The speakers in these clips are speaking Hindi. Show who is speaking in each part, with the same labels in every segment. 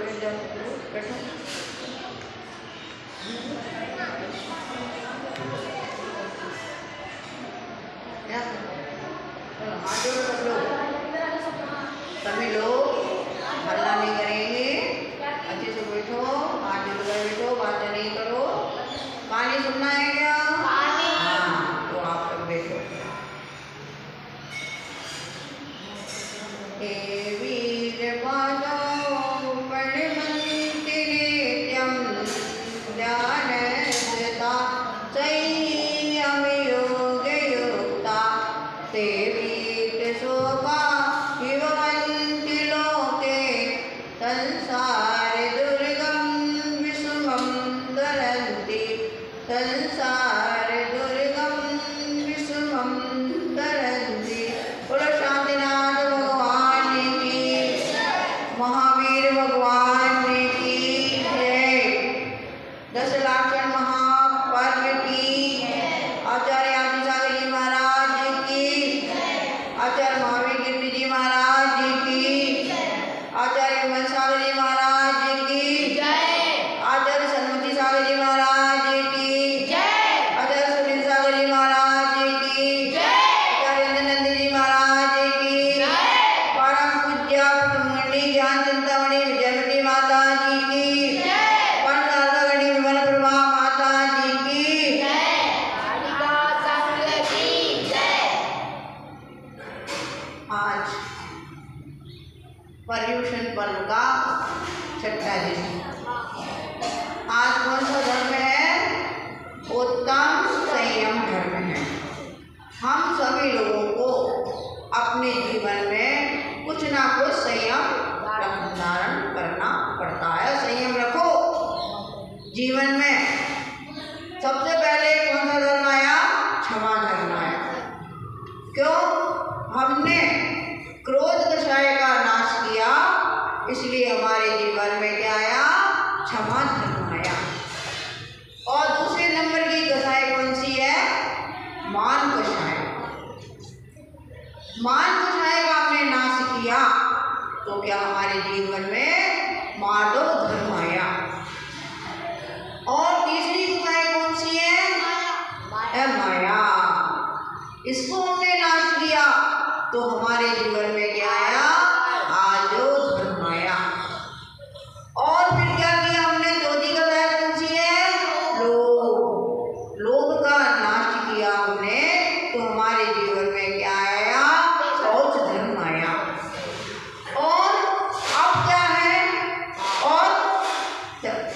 Speaker 1: बैठो। हाथ जोड़ो सब लोग, सभी लोग हल्ला नहीं करेंगे, अच्छे से बैठो, हाथ जोड़ कर बैठो, बातें नहीं करो। कहानी सुनना है क्या? हाँ, तो आप सब बैठो। हे वीर बालो मणिमन्ति नित्यं ध्यानस्था संयम योगयुक्ता ते वीतशोका हिमवन्ति लोके संसार दुर्गम विषमं तरन्ति संसार दुर्गम विषमं तरन्ति। बोलो शांतिनाथ भगवान की, महावीर भगवान की जय। 10 लाखन महापर्व की, आचार्य आदिसागर जी महाराज की, आचार्य महावीर गिरवी जी महाराज की, आचार्य विमल सागर जी महाराज की, आचार्य सन्मति सागर जी महाराज की, आचार्य सुनील सागर जी महाराज की, आचार्य नंदी जी महाराज की, परम पूज्य मंडी ज्ञान चिंतामणि विजयवती माता जी की, पंचागणी विमल प्रभा माता जी की। आज पर्युषण पर्व का 6ठा दिन। आज कौन सा धर्म है? उत्तम संयम धर्म है। हम सभी लोगों को अपने जीवन में कुछ ना कुछ संयम धारण करना पड़ता है। संयम रखो जीवन में। सबसे पहले कौन सा धर्म आया? क्षमा धर्म आया। क्यों? हमने क्रोध कषाय का नाश किया, इसलिए हमारे जीवन में क्या आया? क्षमा धर्म आया। और दूसरे नंबर की कषाय कौन सी है? मान कषाय। मान कषाय का हमने नाश किया तो क्या हमारे जीवन में माधव धर्म आया। और तीसरी कषाय कौन सी है? माया। इसको हमने नाश किया तो हमारे जीवन में क्या आया? आजो धर्म आया। और फिर क्या किया हमने? चौथी कषाय कौन सी है? लोभ। लोभ का नाश किया हमने तो हमारे जीवन में क्या आया? शौच धर्म आया। और अब क्या है? और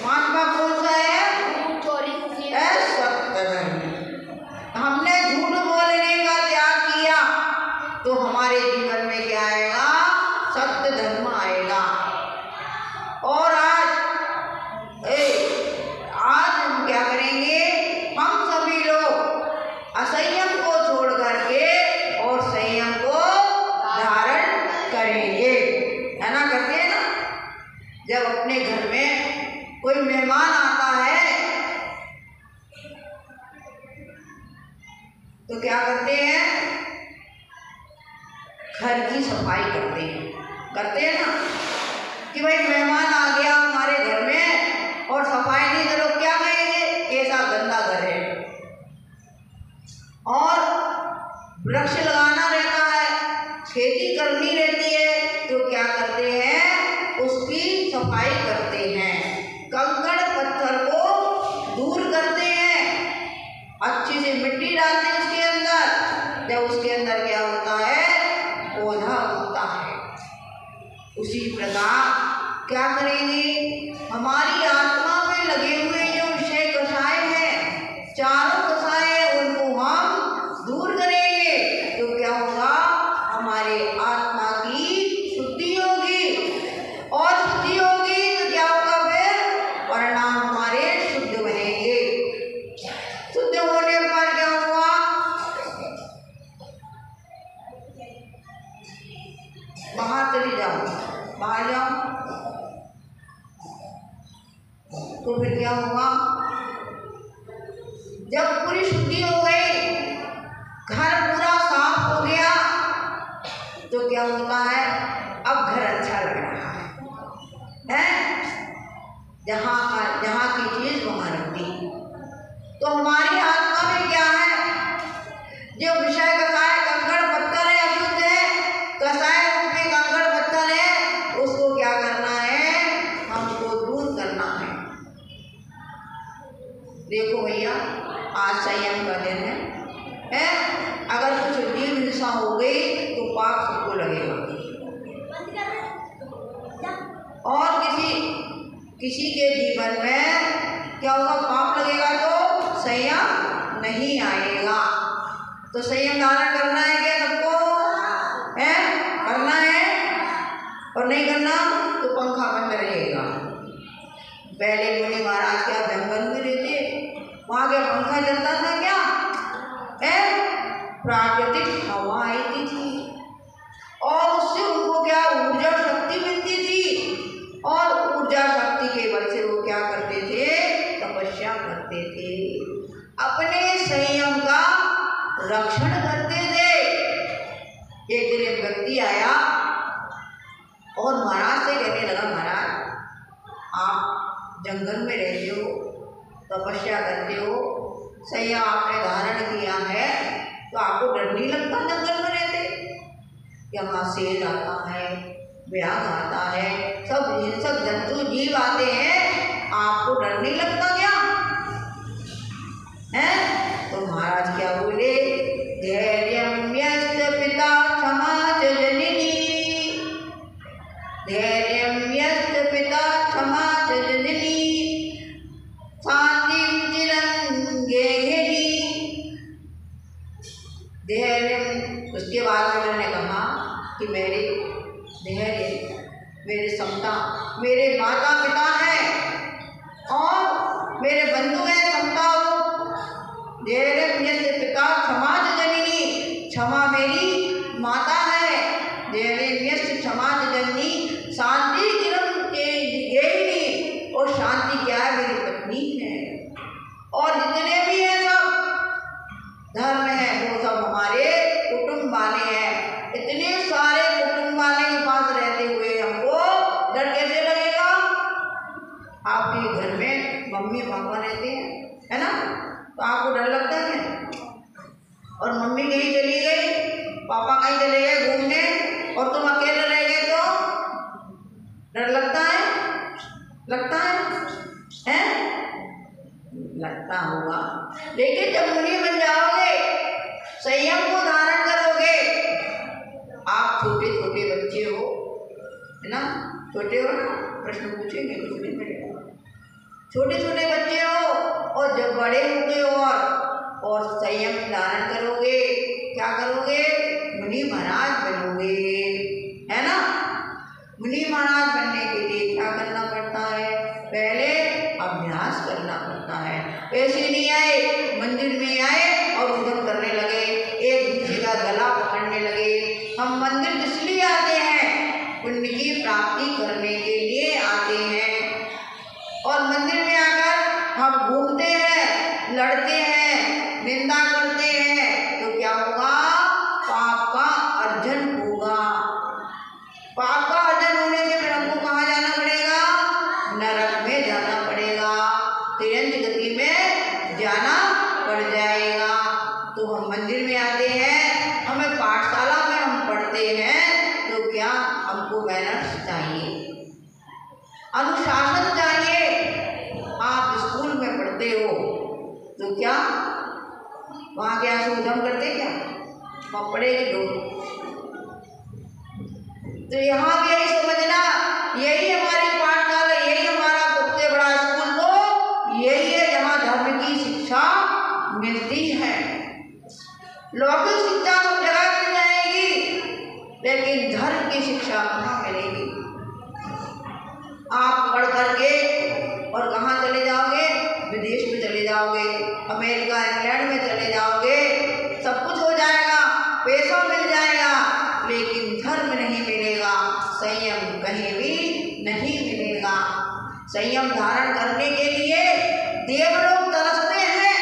Speaker 1: पांचवा कौन सा है? सत्य धर्म। हमने झूठ बोलने का त्याग किया तो हमारे जीवन में क्या आएगा? सत्य धर्म आएगा। और आज हम क्या करेंगे? हम सभी लोग असंयम को छोड़ करके और संयम को धारण करेंगे, है ना? करते हैं ना? जब अपने घर में कोई मेहमान आता है तो क्या करते हैं? घर की सफाई करते हैं ना? कि भाई मेहमान आ गया हमारे घर में और सफाई नहीं करो, क्या कहेंगे? कैसा गंदा घर है। और वृक्ष लगाना रहता है, खेती करनी रहती है तो क्या करते हैं? उसकी सफाई करते हैं, कंकड़ पत्थर को दूर करते हैं, अच्छी से मिट्टी डालते हैं उसके अंदर। जब उसके अंदर क्या होता है? पौधा होता है। उसी प्रकार क्या करेंगे? हमारी आत्मा में लगे हुए जो विषय कषाय है, चारों कषाय है, उनको हम दूर करेंगे तो क्या होगा? हमारे आत्मा की शुद्धि होगी। और शुद्धि होगी तो क्या होगा? फिर परिणाम हमारे शुद्ध बनेंगे। शुद्ध होने पर क्या हुआ? बाहर चली जाओ, बाहर जाओ तो फिर क्या हुआ? जब पूरी शुद्धि हो गई, घर पूरा साफ हो गया तो क्या होता है? अब घर अच्छा लग रहा है। जहाँ की चीज वहाँ रख दी। तो हमारी आत्मा में क्या है? जो विषय कसाय कंकड़ पत्थर है, अशुद्ध है, कसाय रूपी कंकड़ पत्थर है, उसको क्या करना है? हमको दूर करना है। देखो भैया, आज संयम का दिन है? अगर कुछ जीव हिंसा हो गई तो पाप सबको लगेगा, और किसी के जीवन में क्या होगा? पाप लगेगा तो संयम नहीं आएगा। तो संयम धारण करना है क्या सबको? है करना है, और नहीं करना तो पंखा बंद रहेगा। पहले मुनि महाराज क्या जंगल में रहते, वहां क्या पंखा चलता था क्या? प्राकृतिक हवा आती थी, और उससे उनको क्या ऊर्जा शक्ति मिलती थी, और ऊर्जा शक्ति के बल से वो क्या करते थे? तपस्या करते थे, अपने संयम का रक्षण करते थे। एक दिन एक व्यक्ति आया और महाराज से कहने लगा, महाराज आप जंगल में रहते हो, तपस्या करते हो, संयम आपने धारण किया है, तो आपको डर नहीं लगता जंगल में रहते? यहाँ शेर आता है, व्याघ्र आता है, सब जंतु जीव आते हैं, आपको डर नहीं लगता क्या? है? तो महाराज क्या बोले? धैर्यं यस्य पिता क्षमा च जननी, धैर्यं यस्य पिता क्षमा च जननी, शांतिं चिरं गेहिनी। धैर्य। उसके बाद उन्होंने कहा कि मेरे धैर्य, मेरे समता, मेरे माता पिता हैं और मेरे बंधु हैं, समता हो। धैर्य यस्य पिता क्षमा च जननी, क्षमा मेरी माता है। धैर्य यस्य क्षमा च जननी, शांति चिरं गेहिनी, और शांति क्या है? मेरी पत्नी है। और जितने भी हैं सब धर्म है, वो सब हमारे कुटुंब वाले हैं। इतने सारे कुटुंब वाले के पास रहते हुए हमको डर कैसे लगेगा? आपके घर में मम्मी पापा रहते हैं, है ना, तो आपको डर लगता है? और मम्मी कहीं चली गई, पापा कहीं चले गए घूमने, और तुम अकेले रह गए तो डर लगता है? लगता है? लगता होगा। लेकिन जब मुनि बन जाओगे, संयम को धारण करोगे, आप छोटे छोटे बच्चे हो, है ना, छोटे हो ना, प्रश्न पूछेंगे कुछ दिन में, छोटे छोटे बच्चे हो, और जब बड़े होगे और संयम धारण करोगे, क्या करोगे? मुनि महाराज बनोगे, है ना। मुनि महाराज बनने के लिए क्या करना पड़ता है? पहले अभ्यास करना पड़ता है। ऐसे नहीं आए, मंदिर में आए और उद्यम करने लगे, एक दूसरे का गला पकड़ने लगे। हम मंदिर इसलिए आते हैं, पुण्य की प्राप्ति करने के लिए आते हैं, और मंदिर में आकर हम घूमते हैं, लड़ते हैं, निंदा करते हैं, तो क्या होगा? पाप का अर्जन होगा। पाप का अर्जन होने से फिर हमको कहाँ जाना पड़ेगा? नरक में जाना पड़ेगा, तिरंज गति में जाना पड़ जाएगा। तो हम मंदिर में आते हैं, हमें पाठशाला में हम पढ़ते हैं, तो क्या हमको मैनर्स चाहिए, अनुशासन चाहिए। आप स्कूल में पढ़ते हो तो क्या वहाँ क्या उद्यम करते क्या? वहाँ पढ़ेंगे लोग। तो यहाँ भी यही समझना, यही हमारी पाठशाला, यही हमारा सबसे बड़ा स्कूल, तो यही है जहाँ धर्म की शिक्षा मिलती है। लौकिक शिक्षा सब जगह मिल जाएगी, लेकिन धर्म की शिक्षा कहाँ मिलेगी? आप पढ़ करके और कहाँ चले जाओगे? विदेश में चले जाओगे, अमेरिका इंग्लैंड में चले जाओगे, सब कुछ हो जाएगा, पैसा मिल जाएगा, लेकिन धर्म नहीं मिलेगा, संयम कहीं भी नहीं मिलेगा। संयम धारण करने के लिए देवलोग तरसते हैं।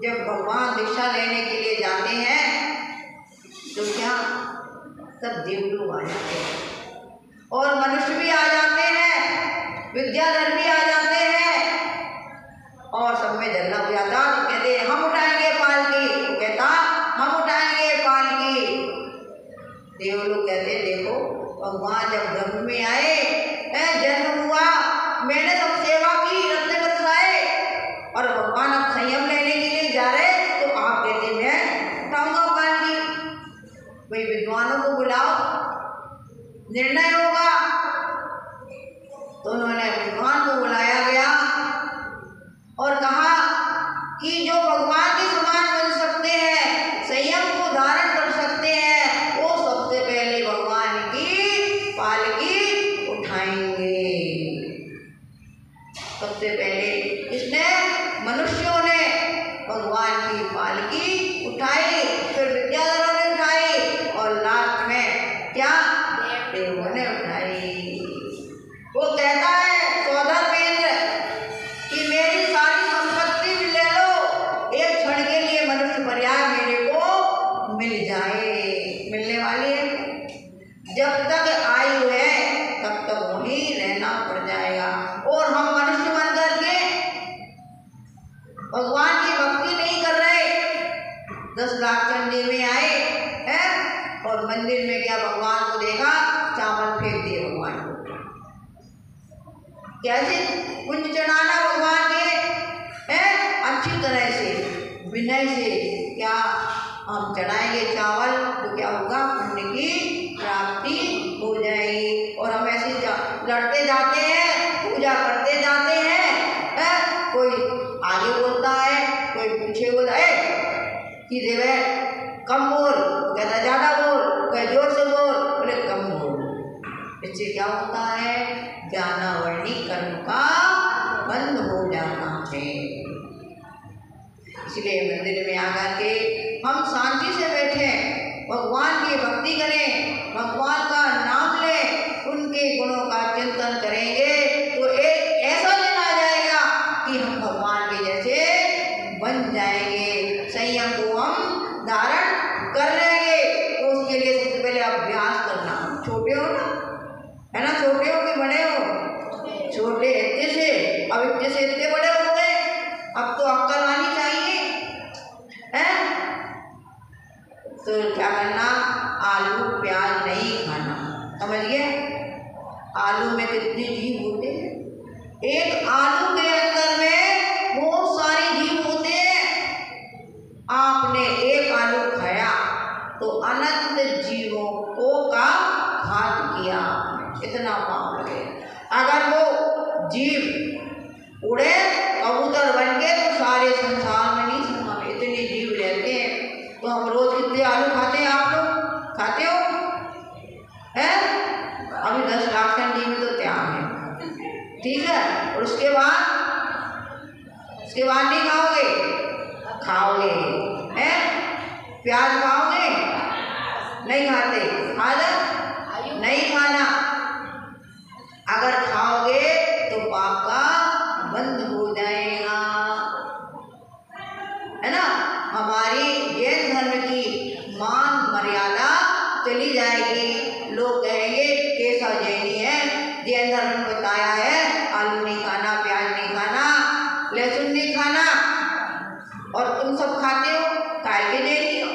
Speaker 1: जब भगवान दीक्षा लेने के लिए जाते हैं तो क्या सब देवलोग आ जाते हैं और मनुष्य भी आ जाते हैं, विद्याधर भी आ जाते हैं और सब में झगड़ा हो जाता। तो कहते हम उठाएंगे पालकी, तो कहता हम उठाएंगे पालकी। देव लोग कहते देखो भगवान जब गर्भ में आए, जन्म हुआ, मैंने सब सेवा की, रत्न बरसाए, और भगवान अब संयम लेने के लिए जा रहे, तो आप कहते मैं उठाऊंगा पालकी। भाई विद्वानों को बुलाओ, निर्णय होगा। तो उन्होंने विद्वान को बुलाया गया और कहा कि जो भगवान के समान बन सकते हैं, संयम को धारण कर सकते हैं, वो सबसे पहले भगवान की पालकी उठाएंगे। सबसे पहले इसने मनुष्यों ने भगवान की पालकी उठाई, फिर विद्याधरों ने उठाई और लास्ट में क्या देवों ने उठाई। वो कहता है सौधर्मेंद्र कि मेरी सारी संपत्ति भी ले लो, एक क्षण के लिए मनुष्य पर्याय मेरे को मिल जाए। मिलने वाली है, जब तक आयु है तब तक वहीं रहना पड़ जाएगा। और हम मनुष्य बन करके भगवान की भक्ति नहीं कर रहे। 10 लाख चंडी में आए हैं और मंदिर में क्या भगवान को देखा, चावल फेंक दिए भगवान को। कैसे कुंज चढ़ाना भगवान के अच्छी तरह से विनय से क्या हम चढ़ाएंगे चावल, तो क्या होगा, पुण्य की प्राप्ति हो जाएगी। और हम ऐसे लड़ते जाते हैं, पूजा करते जाते हैं, कोई आगे बोलता है, कोई पीछे बोलता है, सीधे बैठ, कम बोल, कहता ज्यादा बोल, कोई जोर से बोल, बोले कम बोल। इससे क्या होता है, ज्ञानावर्णी कर्म का बंद हो जाना है। इसलिए मंदिर में आकर के हम शांति से बैठे, भगवान की भक्ति करें, भगवान का नाम लें, उनके गुणों का चिंतन करेंगे, तो एक ऐसा दिन आ जाएगा कि हम भगवान के जैसे बन जाएंगे। संयम को हम धारण कर लेंगे। तो उसके लिए सबसे पहले अभ्यास करना। छोटे हो ना, है ना, छोटे हो कि बड़े हो, छोटे इतने से, अब इतने से इतने बड़े हो गए, अब तो अक्ल आनी चाहिए, है? तो क्या करना, आलू प्याज नहीं खाना, समझिए। आलू में कितने जीव होते हैं, एक आलू के अंदर में बहुत सारे जीव होते हैं। आपने एक आलू खाया तो अनंत जीवों को का घात किया, इतना पाप लगे। अगर वो जीव उड़े कबूतर बन के तो सारे संसार में नहीं समाये, इतने जीव रहते हैं। तो हम रोज कितने आलू खाते हैं, आप लोग खाते हो, है? अभी 10 लाख चंडी में तो त्याग है, ठीक है। और उसके बाद नहीं खाओगे, खाओगे, है? प्याज खाओगे, नहीं खाते, खाना नहीं खाना। अगर खाओगे तो पाप का बंद हो जाएगा, है ना। हमारी जैन धर्म की मान मर्यादा चली जाएगी। लोग कहेंगे कैसा जैनी है, जैन धर्म में बताया है आलू नहीं खाना, प्याज नहीं खाना, लहसुन नहीं खाना, और तुम सब खाते हो, काय के जैनी हो।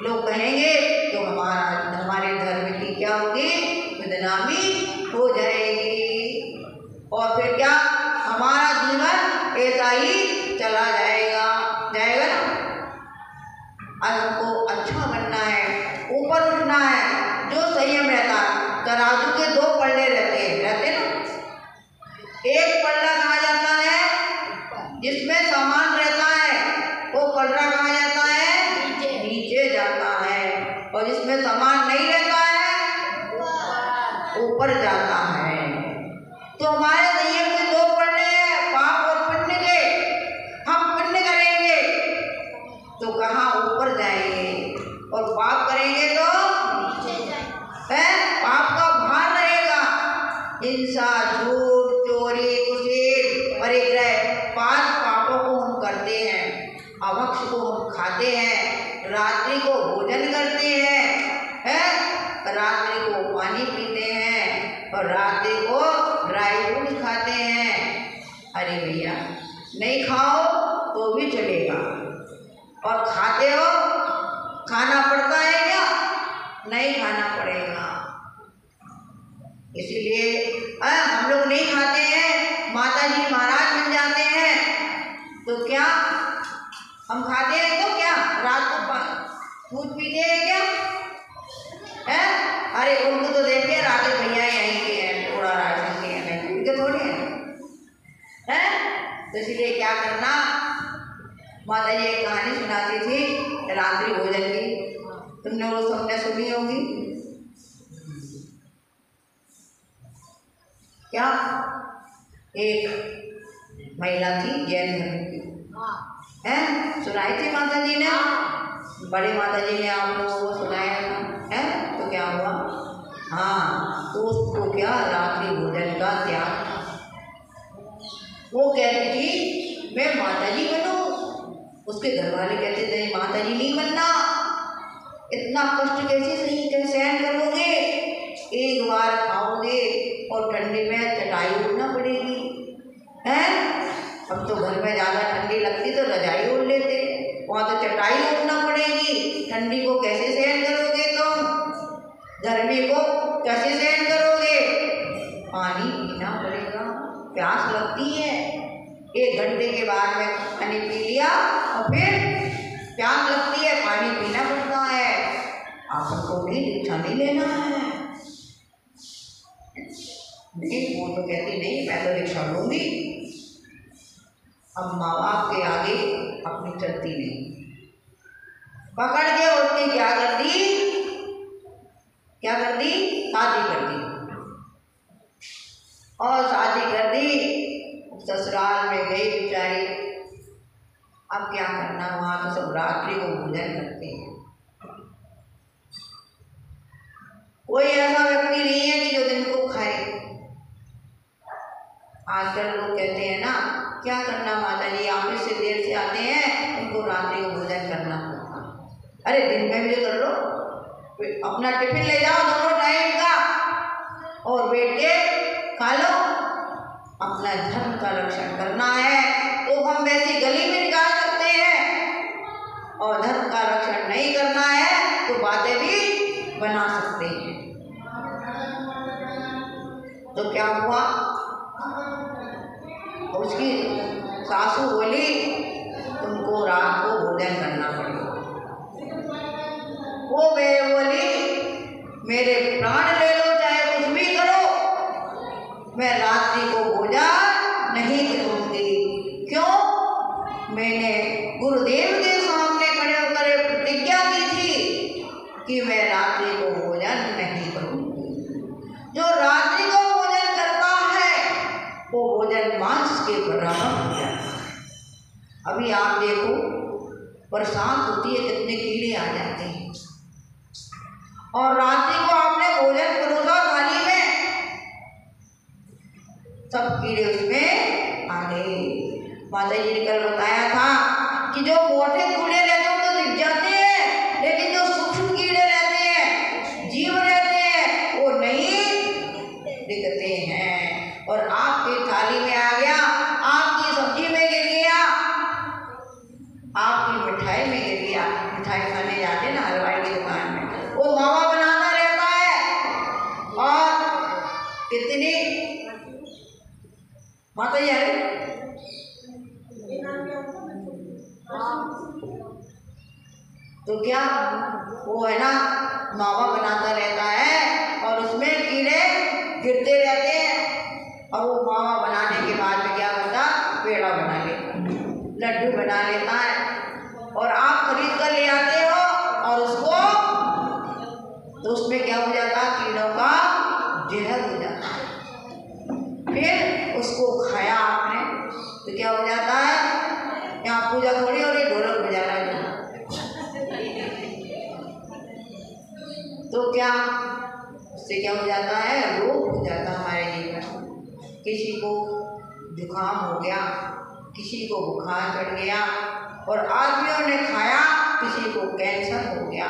Speaker 1: लोग कहेंगे तो हमारे धर्म की क्या होगी, बदनामी हो जाएगी, और फिर क्या हमारा जीवन ऐसा ही चला जाएगा ना। आज हमको अच्छा बनना है, ऊपर उठना है, जो संयम रहता है। तराजू के 2 पल्ले रहते ना, एक पल्ला कहा जाता है जिसमें सामान रहता है, वो पल्ला कहा जाता है नीचे जाता है, और जिसमें सामान नहीं रहता है ऊपर जाता है। तो हमारे संयम के 2 पल्ले हैं, पाप और पुण्य के। हम पुण्य करेंगे तो कहाँ ऊपर जाएंगे, और पाप करेंगे तो है पाप का भार रहेगा। हिंसा, झूठ, चोरी, कुशील, परिग्रह, 5 पापों को हम करते हैं। अभक्ष को हम खाते हैं, रात्रि को भोजन करते हैं, रात्रि को पानी पीते हैं, और रात्रि को ड्राई फ्रूट अरे भैया नहीं खाओ तो भी चलेगा, और खाते हो खाना पड़ता है क्या? नहीं खाना पड़ेगा। इसीलिए हम लोग नहीं खाते हैं, माता जी महाराज बन जाते हैं, तो क्या हम खाते हैं तो क्या रात को दूध पीते हैं क्या है? अरे उनको तो देखिए राधे भैया यहीं के हैं, थोड़ा राशन के हैं, नहीं उनके थोड़े हैं। तो इसलिए क्या करना, माता जी एक कहानी सुनाती थी रात्रि भोजन की, तुमने वो सबने सुनी होगी। क्या एक महिला थी जैन धर्म की, है सुनाई थी माता जी ने, बड़े माता जी ने आप लोगों को सुनाया था, है तो क्या हुआ, हाँ तो उसको क्या रात्रि भोजन का त्याग था। वो कहती थी मैं माता जी बनूं, उसके घर वाले कहते थे माता जी नहीं बनना, इतना कष्ट कैसे सहन करोगे, एक बार खाओगे और ठंडी में चटाई उड़ना पड़ेगी, हैं अब तो घर में ज़्यादा ठंडी लगती तो रजाई ओढ़ लेते, वहाँ तो चटाई ओढ़ना पड़ेगी, ठंडी को कैसे सहन करोगे तुम, गर्मी को कैसे सहन करोगे, पानी पीना पड़ेगा, प्यास लगती है, 1 घंटे के बाद में पानी पी लिया और फिर प्यास लगती है, पानी पीना पड़ता है, आपको भी रिक्शा नहीं लेना है। नहीं वो तो कहती नहीं मैं तो रिक्शा लूंगी, अब माँ बाप के आगे अपनी चलती नहीं, पकड़ के उसने क्या कर दी शादी कर दी, और शादी कर दी, ससुराल में गई बेचारी, अब क्या करना, वहाँ तो सब रात्रि को भोजन करते हैं, कोई ऐसा व्यक्ति नहीं है कि जो दिन को खाए। आजकल लोग कहते हैं ना क्या करना माता जी ऑफिस से देर से आते हैं, उनको रात्रि को भोजन करना पड़ता, अरे दिन में भी कर लो, अपना टिफिन ले जाओ दोनों टाइम का और बैठ के खा लो, अपना धर्म का रक्षण करना है तो हम वैसी गली में निकाल सकते हैं, और धर्म का रक्षण नहीं करना है तो बातें भी बना सकते हैं। तो क्या हुआ, उसकी सासू बोली तुमको रात को भोजन करना पड़ेगा, वो बोली मेरे प्राण ले लो चाहे कुछ भी करो, मैं रात्रि को भोजन नहीं करूंगी, क्यों, मैंने गुरुदेव के सामने खड़े होकर प्रतिज्ञा की थी कि मैं रात्रि को भोजन नहीं करूंगी। जो रात्रि को भोजन करता है वो भोजन मांस के बराबर हो जाता है। अभी आप देखो बरसात होती है कितने कीड़े आ जाते हैं, और रात्रि को आपने भोजन परोसा थाली में, सब कीड़े उसमें आ गए। माता जी ने कल बताया था कि जो मोटे कीड़े रहते हैं तो दिख जाते हैं, लेकिन जो सूक्ष्म कीड़े रहते हैं, जीव रहते हैं, वो नहीं दिखते हैं। और आपकी थाली में आ गया, आपकी सब्जी में गिर गया, आपकी मिठाई में गिर गया, मिठाई खाने जाते ना हलवाई की दुकान में, वो मावा बनाता रहता है, और कितनी माता जी तो क्या वो है ना मावा बनाता रहता है और उसमें कीड़े गिरते रहते हैं, और वो मावा बनाने के बाद में क्या होता, पेड़ा बना लेता, लड्डू बना लेता है, और आप खरीद कर ले आते हो और उसको तो उसमें क्या हो जाता, कीड़ों का जहर हो जाता है, फिर उसको खाया आपने तो क्या हो जाता है, यहाँ पूजा थोड़ी हो रही, ढोलक बजा रहा है, तो क्या उससे क्या हो जाता है, रोग हो जाता है हमारे जीवन। किसी को जुकाम हो गया, किसी को बुखार चढ़ गया, और आदमियों ने खाया, किसी को कैंसर हो गया,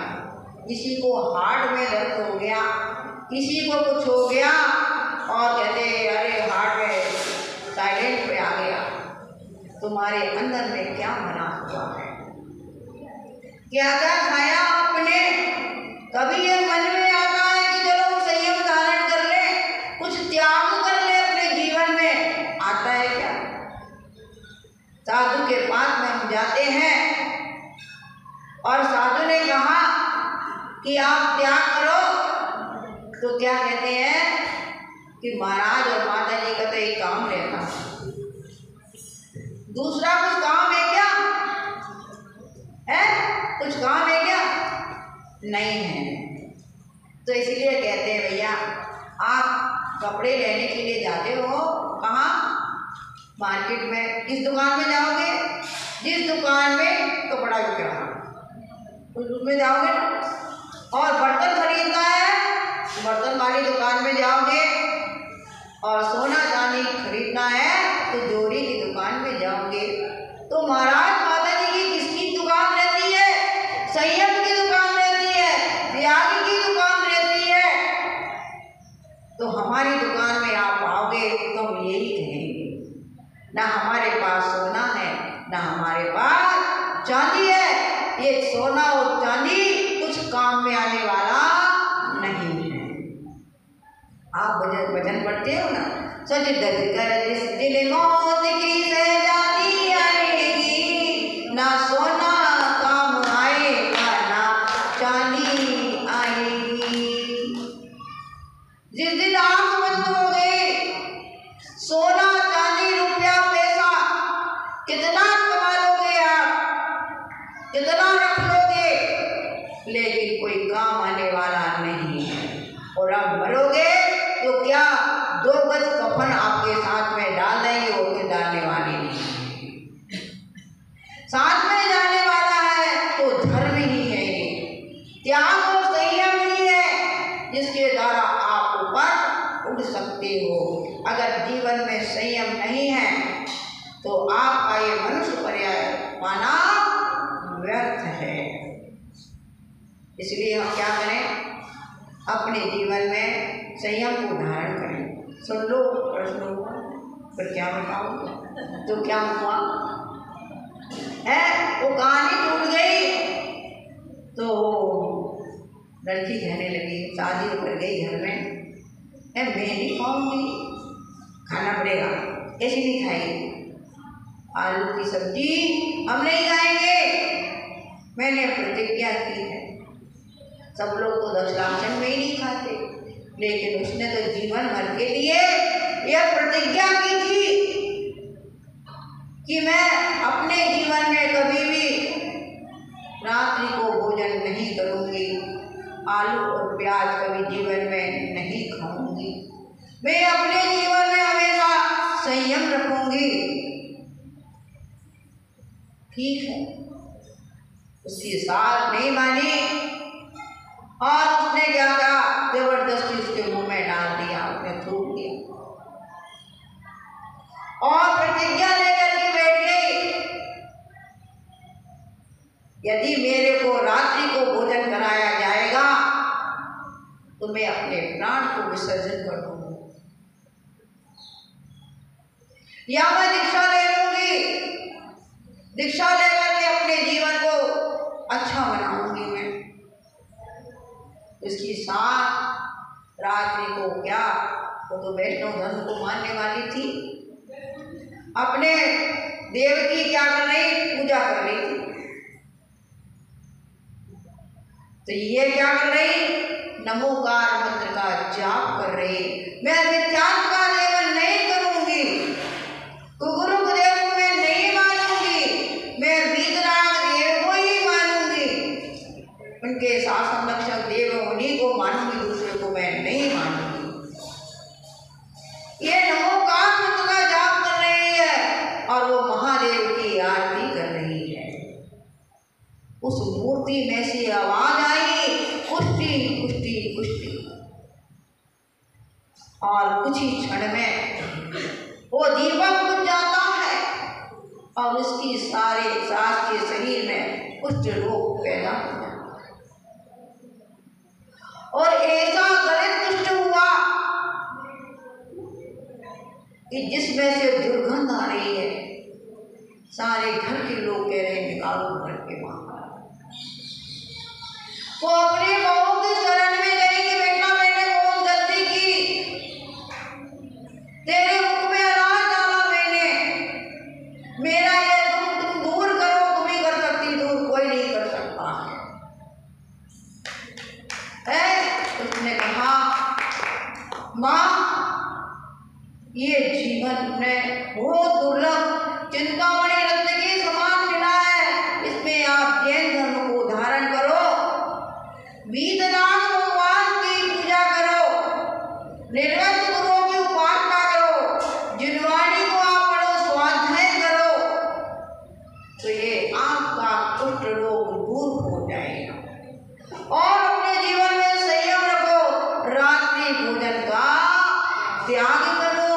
Speaker 1: किसी को हार्ट में दर्द हो गया, किसी को कुछ हो गया, और कहते अरे हार्ट में साइलेंट पे आ गया, तुम्हारे अंदर में क्या बना हुआ है, क्या क्या खाया आपने। कभी ये मन में आता है कि चलो संयम धारण कर ले, कुछ त्याग कर ले अपने जीवन में, आता है क्या? साधु के पास में हम जाते हैं और साधु ने कहा कि आप त्याग करो, तो क्या कहते हैं कि महाराज और माता जी का तो एक काम रहता, दूसरा कुछ काम है क्या? है कुछ काम है क्या? नहीं है। तो इसलिए कहते हैं भैया, आप कपड़े लेने के लिए जाते हो कहाँ? मार्केट में। किस दुकान में जाओगे? जिस दुकान में कपड़ा बिक रहा उसमें जाओगे ना। और बर्तन खरीदना है, बर्तन वाली दुकान में जाओगे। और सोना चांदी खरीदना है तो जोड़ी की दुकान में जाओगे। तो महाराज माता जी की किसकी दुकान रहती है? संयम की दुकान रहती है, त्याग की दुकान रहती है। तो हमारी दुकान में आप आओगे तो हम यही कहेंगे, ना हमारे पास सोना है ना हमारे पास चांदी है, ये सोना और चांदी कुछ काम में आने वाला नहीं है। आप भजन पढ़ते हो ना, सज धज कर जिस दिल मौत की सहजादी आएगी, ना सोना काम आएगा ना चांदी आएगी। जिस दिन आंख बंद हो गई, सोना चांदी रुपया पैसा कितना कमा लोगे आप, कितना रख लोगे, लेकिन कोई काम आने वाला नहीं है। और आप मरोगे तो क्या 2 गज कफन आपके साथ में डाल देंगे, वो तो डालने वाले नहीं। साथ में जाने वाला है तो धर्म ही है, ये त्याग और संयम ही है जिसके द्वारा आप ऊपर उठ सकते हो। अगर जीवन में संयम नहीं है तो आपका ये मनुष्य पर्याय पाना व्यर्थ है। इसलिए हम क्या करें? अपने जीवन में संयम को धारण करें। सुन लो प्रश्नों को, फिर क्या बताऊं? तो क्या हुआ है? वो कहानी टूट गई तो लड़की कहने लगी, शादी कर गई घर में, मैं नहीं खाऊंगी, खाना पड़ेगा, ऐसी नहीं खाएगी, आलू की सब्जी हम नहीं खाएंगे, मैंने प्रतिज्ञा की है। सब लोग तो दशराशन में ही नहीं खाते, लेकिन उसने तो जीवन भर के लिए यह प्रतिज्ञा की थी कि मैं अपने जीवन में कभी भी रात्रि को भोजन नहीं करूंगी, आलू और प्याज कभी जीवन में नहीं खाऊंगी, मैं अपने जीवन में हमेशा संयम रखूंगी। ठीक है, उसकी साथ नहीं मानी और उसने क्या कहा, जबरदस्ती उसके मुंह में डाल दिया, उसने थूक दिया और प्रतिज्ञा लेकर के बैठ गई, यदि मेरे को रात्रि को भोजन कराया जाएगा तो मैं अपने प्राण को विसर्जन कर दूंगी, या मैं दीक्षा ले लूंगी, दीक्षा लेकर के अपने जीवन को अच्छा बनाऊंगी। मैं इसकी साथ रात्रि को क्या, वो तो वैष्णव धर्म को मानने वाली थी, अपने देव की क्या कर रही, पूजा कर रही थी। तो ये क्या कर रही, नमोकार मंत्र का जाप कर रही। मैं नित्यात्म का सेवन नहीं करूंगी, गुरु देव को मैं नहीं मानूंगी, मैं वीतराग देव को ही मानूंगी, उनके शासन रक्षक देव उन्हीं को मानूंगी, दूसरे को मैं नहीं मानूंगी। ये नमोकार मंत्र का जाप कर रही है और वो महादेव की आरती कर रही है। उस मूर्ति में से आवाज आई, कुष्टि कुष्टि कुष्टि, और कुछ ही क्षण में वो दीपक बुझ जाता है और उसकी सारे सास के शरीर में कुष्ठ रोग पैदा हो जाता है और ऐसा गलित कुष्ठ हुआ कि जिसमें से दुर्गंध आ रही है, सारे घर के लोग कह रहे हैं निकालो घर के बाहर। वो अपनी बहू की शरण में गई कि बेटा मैंने बहुत गलती की, तेरे मुख में अनाज डाला मैंने, मेरा ये दुख तुम दूर करो, तुम ही कर सकती, दूर कोई नहीं कर सकता है। उसने कहा माँ ये जीवन में बहुत दुर्लभ चिंतामणि रत्न के समान मिला है, इसमें आप जैन धर्म को धारण करो, वीतनाथ भगवान की पूजा करो, निर्वंश गुरुओं की उपासना करो, जिनवाणी को आप पढ़ो, स्वाध्याय करो, तो ये आपका कुष्ठ रोग दूर हो जाएगा। और अपने जीवन में संयम रखो, रात्रि भोजन का त्याग करो।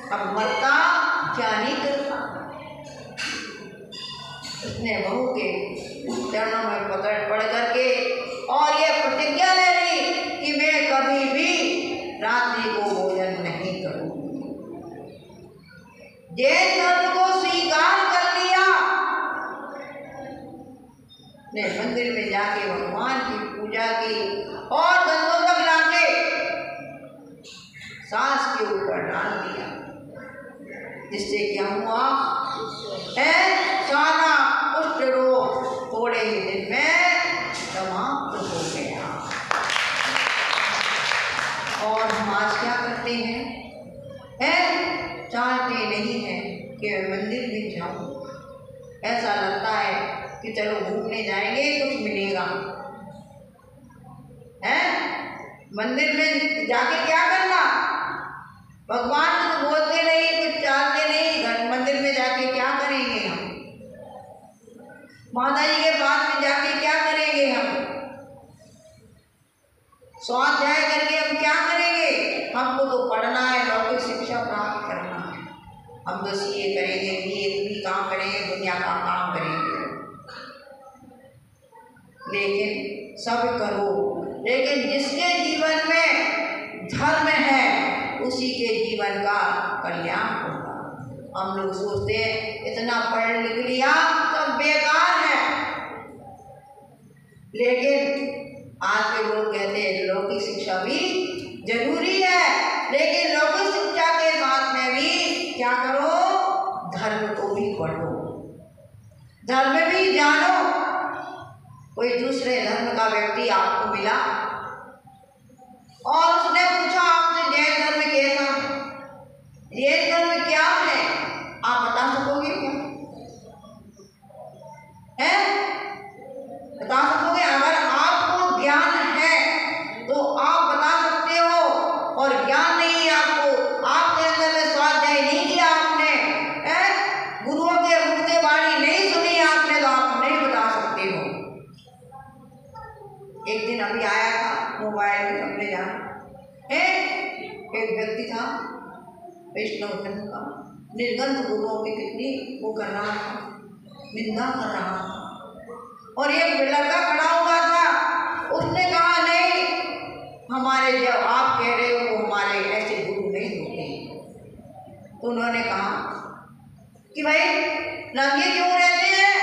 Speaker 1: अब मरता क्या नहीं करता। उसने बहू के चरणों में पड़ करके और ये प्रतिज्ञा ले ली कि मैं कभी भी रात्रि को भोजन नहीं करूंगी। जैन धर्म को स्वीकार कर लिया। ने मंदिर में जाके भगवान की पूजा की और गंदोदक लाके सास के ऊपर डाल दिया, जिससे क्या हुआ है, सारा कुष्ठ रोग थोड़े ही दिन में समाप्त हो गया। और हम आज क्या करते हैं, चाहते नहीं हैं कि मंदिर में जाऊं, ऐसा लगता है कि चलो घूमने जाएंगे कुछ मिलेगा है। मंदिर में जाके क्या करना, भगवान को बोलते नहीं, कुछ चाहते नहीं, घर मंदिर में जाके क्या करेंगे हम, माता जी के पास में जाके क्या करेंगे हम, स्वाध्याय करके हम क्या करेंगे, हमको तो पढ़ना है, लौकिक शिक्षा प्राप्त करना है, हम तो सीए करेंगे, भी काम करेंगे, दुनिया का काम करेंगे। लेकिन सब करो, लेकिन जिसके जीवन में धर्म है उसी के जीवन का कल्याण होगा। हम लोग सोचते हैं इतना पढ़ लिख लिया सब बेकार है, लेकिन आज के लोग कहते हैं लौकिक शिक्षा भी जरूरी है, लेकिन लौकिक शिक्षा के साथ में भी क्या करो, धर्म को भी पढ़ो, धर्म भी जानो। कोई दूसरे धर्म का व्यक्ति आपको मिला और उसने पूछा आपसे जैन धर्म कैसा है, जैन धर्म क्या है, आप बता सकोगे क्या है, बता सकोगे? अगर आपको ज्ञान है तो आप बता सकते हो, और ज्ञान नहीं है आपको, आपके अंदर में स्वाध्याय नहीं किया आपने, गुरुओं के मुख से वाणी नहीं सुनी आपने, तो आप नहीं बता सकते हो। एक दिन अभी आया था मोबाइल में हमने जाना है, एक व्यक्ति था वैष्णव धर्म का, निर्गंध गुरुओं की कितनी वो कर रहा था, निंदा कर रहा था, और एक लड़का खड़ा हुआ था, उसने कहा नहीं, हमारे जब आप कह रहे हो वो हमारे ऐसे गुरु नहीं होते। तो उन्होंने कहा कि भाई नंगे क्यों रहते हैं,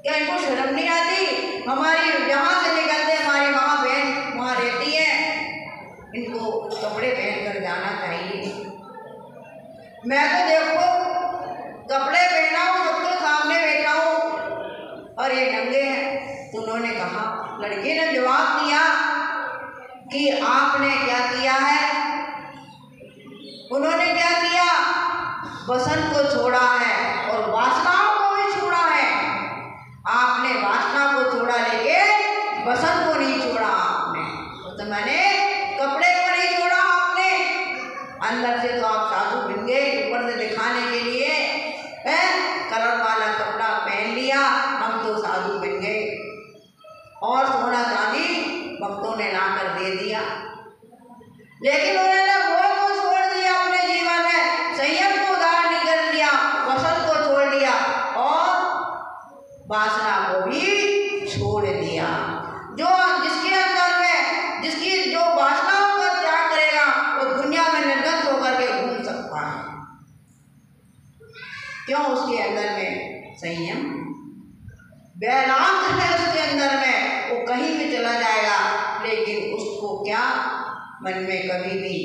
Speaker 1: क्या इनको शर्म नहीं आती, हमारी जहाँ से निकलते हमारी माँ बहन वहाँ रहती है, इनको कपड़े पहन कर जाना चाहिए। मैं तो देखो कपड़े पहना हूँ, सबके सामने बैठा हूँ और ये नंगे हैं। तो उन्होंने कहा, लड़के ने जवाब दिया कि आपने क्या किया है, उन्होंने क्या किया, वसन को छोड़ा है और वासनाओं को भी छोड़ा है। आपने वासना को छोड़ा लेकिन वसन को नहीं छोड़ा आपने, तो मैंने कपड़े को नहीं छोड़ा आपने। अंदर से तो आप साधु बन गए, ऊपर से दिखाने के लिए कलर वाला कपड़ा पहन लिया, हम तो साधु बन गए, और सोना चांदी भक्तों ने लाकर दे दिया, लेकिन उन्होंने वो को छोड़ दिया अपने जीवन में, संयम को धारण नहीं कर लिया, वसन को छोड़ दिया और वासना को भी छोड़ दिया। जो जिसके अंदर में जिसकी जो वासनाओं का त्याग करेगा वो दुनिया में निर्गत मन में कभी भी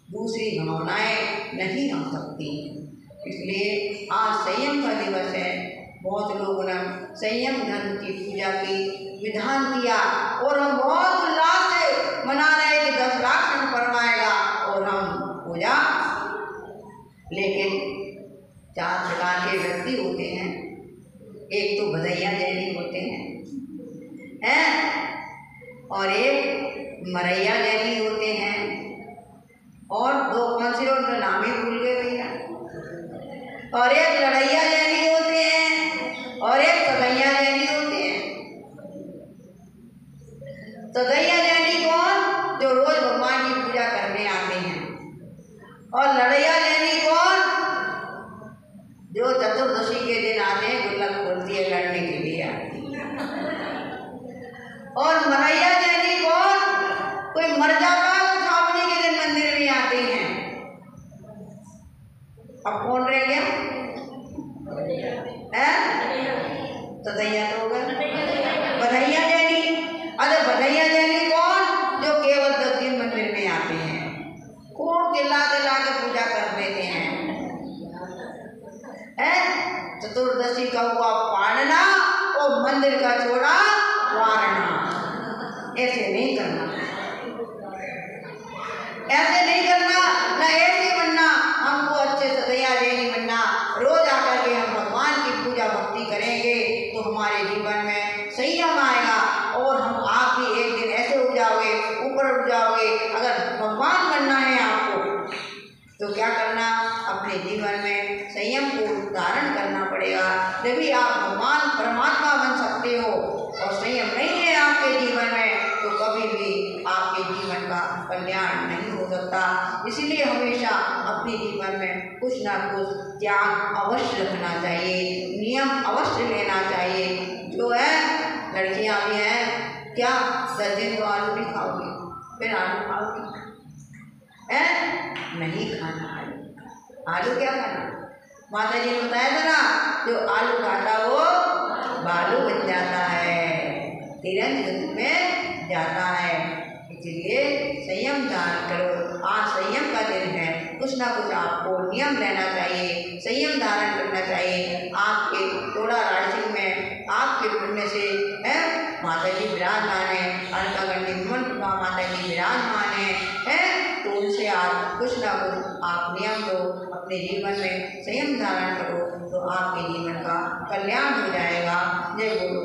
Speaker 1: दूसरी भावनाएं नहीं आ सकती। इसलिए आज संयम का दिवस है। बहुत लोगों ने संयम धर्म की पूजा की विधान किया और हम बहुत उल्लास से मना रहे कि 10 लाख सन फरमाएगा और हम पूजा। लेकिन 4 प्रकार के व्यक्ति होते हैं। एक तो भदैया जैनी होते हैं और एक मरैया जैनी होते हैं और 2 कौन से उनका नाम ही भूल गए भैया, और एक लड़ैया जैनी होते हैं और एक सदैया जैनी होते हैं। सदैया जैनी कौन? जो रोज भगवान की पूजा करने आते हैं। और लड़ैया जैनी कौन? जो चतुर्दशी के दिन आते हैं, गुल्लक खोलती है लड़ने के लिए आती है। और मरैया जैनी कौन? कोई मर जाता है तो छावनी के दिन मंदिर में आते हैं। अब कौन रह गया? सदैया तो होगा। बधैया जैनी। अरे बधैया जैनी कौन? जो केवल 10 दिन मंदिर में आते हैं, खूब चिल्ला चिल्ला के पूजा कर देते हैं। चतुर्दशी का हुआ पाड़ना और मंदिर का छोड़ा वारना। ऐसे नहीं करना, ऐसे नहीं करना, न ऐसे बनना। हमको अच्छे सदैया जैनी बनना। रोज आकर के हम भगवान की पूजा भक्ति करेंगे तो हमारे जीवन में संयम आएगा और हम आप भी एक दिन ऐसे उठ जाओगे, ऊपर उठ जाओगे। अगर भगवान बनना है आपको तो क्या करना? अपने जीवन में संयम को धारण करना पड़ेगा, तभी आप भगवान परमात्मा बन सकते हो। और संयम नहीं है आपके जीवन में तो कभी भी आपके जीवन का कल्याण नहीं हो सकता। इसीलिए हमेशा अपने जीवन में कुछ ना कुछ त्याग अवश्य रखना चाहिए, नियम अवश्य लेना चाहिए। जो है लड़कियां भी हैं, क्या 10 दिन तो आलू नहीं खाओगी, फिर आलू खाओगी? नहीं खाना आलू क्या खाना? माता जी ने बताया था ना, जो आलू खाता वो बालू बन जाता है, तिरंग युद्ध में जाता है। इसलिए संयम धारण करो। आज संयम का दिन है, कुछ ना कुछ आपको नियम रहना चाहिए, संयम धारण करना चाहिए। आपके थोड़ा राशि में आपके पुण्य से माता जी विराजमान है, अलकागंडी माता जी विराजमान है, तो उनसे आप कुछ ना कुछ आप नियम लो, अपने जीवन में संयम धारण करो तो आपके जीवन का कल्याण हो जाएगा। जय गुरु।